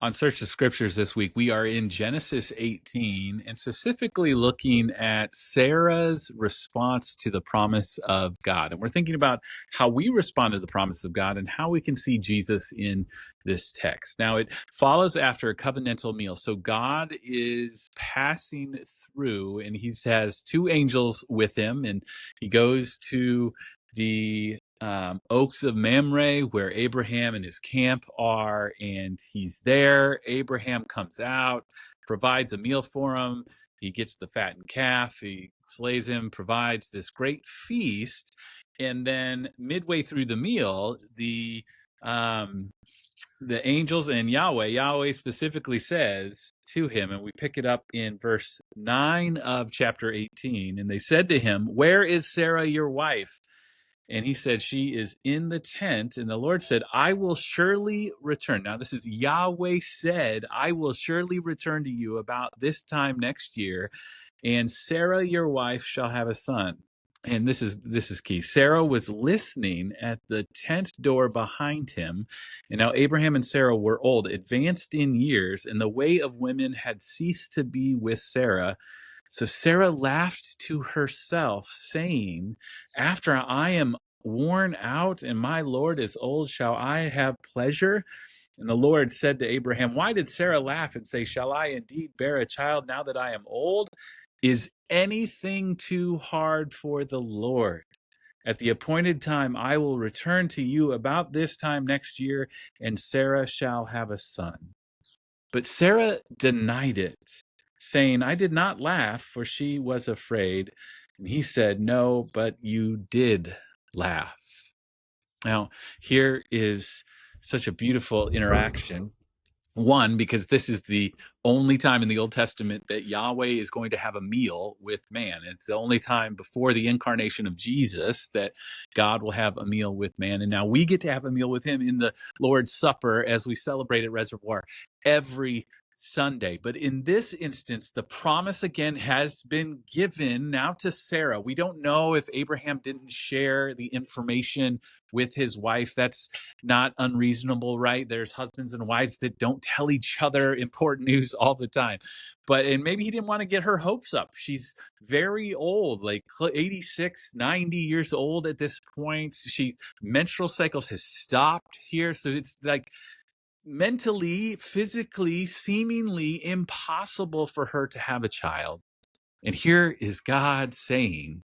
On Search the Scriptures this week, we are in Genesis 18 and specifically looking at Sarah's response to the promise of God. And we're thinking about how we respond to the promise of God and how we can see Jesus in this text. Now, it follows after a covenantal meal. So God is passing through and he has two angels with him, and he goes to the Oaks of Mamre, where Abraham and his camp are, and he's there. Abraham comes out, provides a meal for him. He gets the fattened calf, he slays him, provides this great feast, and then midway through the meal, the angels and Yahweh specifically says to him, and we pick it up in verse 9 of chapter 18, and they said to him, "Where is Sarah, your wife?" And he said, "She is in the tent." And the Lord said, "I will surely return." Now, this is Yahweh said, "I will surely return to you about this time next year, and Sarah, your wife, shall have a son." And this is key. Sarah was listening at the tent door behind him. And now Abraham and Sarah were old, advanced in years, and the way of women had ceased to be with Sarah. So Sarah laughed to herself, saying, "After I am worn out and my Lord is old, shall I have pleasure?" And the Lord said to Abraham, "Why did Sarah laugh and say, 'Shall I indeed bear a child now that I am old?' Is anything too hard for the Lord? At the appointed time, I will return to you about this time next year, and Sarah shall have a son." But Sarah denied it, saying, "I did not laugh, for she was afraid." And he said, "No, but you did laugh." Now, here is such a beautiful interaction. One, because this is the only time in the Old Testament that Yahweh is going to have a meal with man. It's the only time before the incarnation of Jesus that God will have a meal with man. And now we get to have a meal with him in the Lord's Supper as we celebrate at Reservoir every Sunday. But in this instance, the promise again has been given now to Sarah. We don't know if Abraham didn't share the information with his wife. That's not unreasonable, right? There's husbands and wives that don't tell each other important news all the time. And maybe he didn't want to get her hopes up. She's very old, like 86, 90 years old at this point. Menstrual cycles has stopped here. So it's like mentally, physically, seemingly impossible for her to have a child. And here is God saying,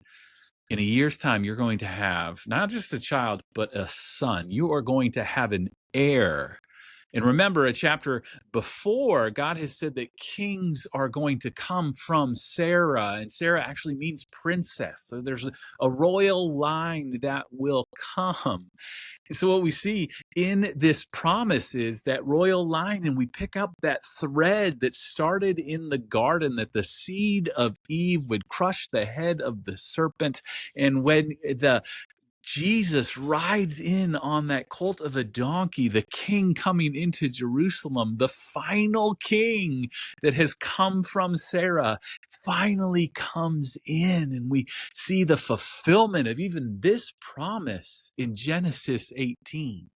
in a year's time, you're going to have not just a child, but a son. You are going to have an heir. And remember, a chapter before, God has said that kings are going to come from Sarah, and Sarah actually means princess. So there's a royal line that will come. So what we see in this promise is that royal line, and we pick up that thread that started in the garden, that the seed of Eve would crush the head of the serpent. And when Jesus rides in on that colt of a donkey, the king coming into Jerusalem, the final king that has come from Sarah, finally comes in. And we see the fulfillment of even this promise in Genesis 18.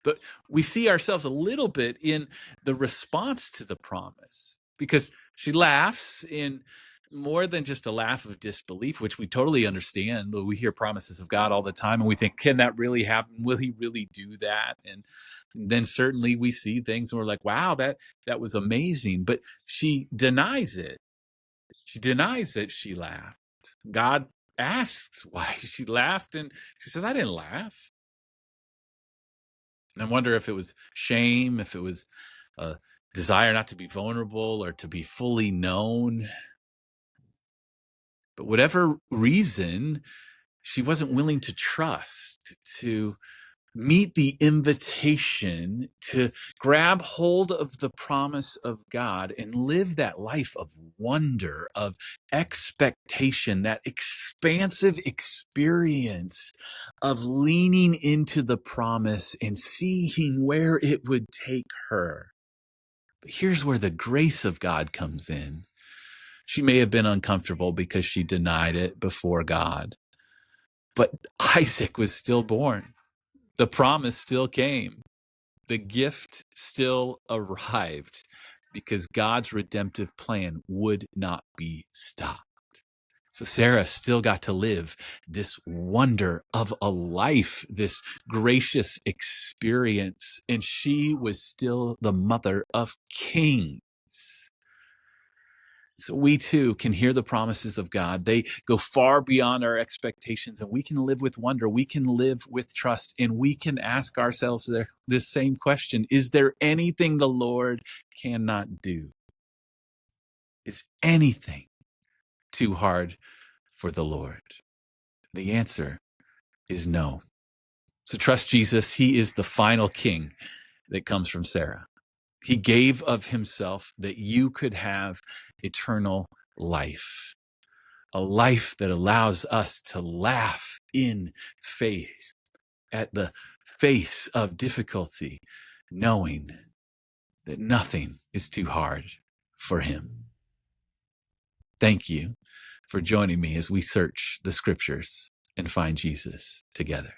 But we see ourselves a little bit in the response to the promise, because she laughs in more than just a laugh of disbelief, which we totally understand. We hear promises of God all the time and we think, can that really happen? Will he really do that? And then certainly we see things and we're like, wow, that was amazing. But she denies it. She denies that she laughed. God asks why she laughed, and she says, "I didn't laugh." And I wonder if it was shame, if it was a desire not to be vulnerable or to be fully known. But whatever reason, she wasn't willing to trust, to meet the invitation, to grab hold of the promise of God and live that life of wonder, of expectation, that expansive experience of leaning into the promise and seeing where it would take her. But here's where the grace of God comes in. She may have been uncomfortable because she denied it before God, but Isaac was still born. The promise still came. The gift still arrived because God's redemptive plan would not be stopped. So Sarah still got to live this wonder of a life, this gracious experience, and she was still the mother of kings. So we too can hear the promises of God. They go far beyond our expectations, and we can live with wonder. We can live with trust, and we can ask ourselves this same question: is there anything the Lord cannot do? Is anything too hard for the Lord? The answer is no. So trust Jesus. He is the final king that comes from Sarah. He gave of himself that you could have eternal life, a life that allows us to laugh in faith at the face of difficulty, knowing that nothing is too hard for him. Thank you for joining me as we search the scriptures and find Jesus together.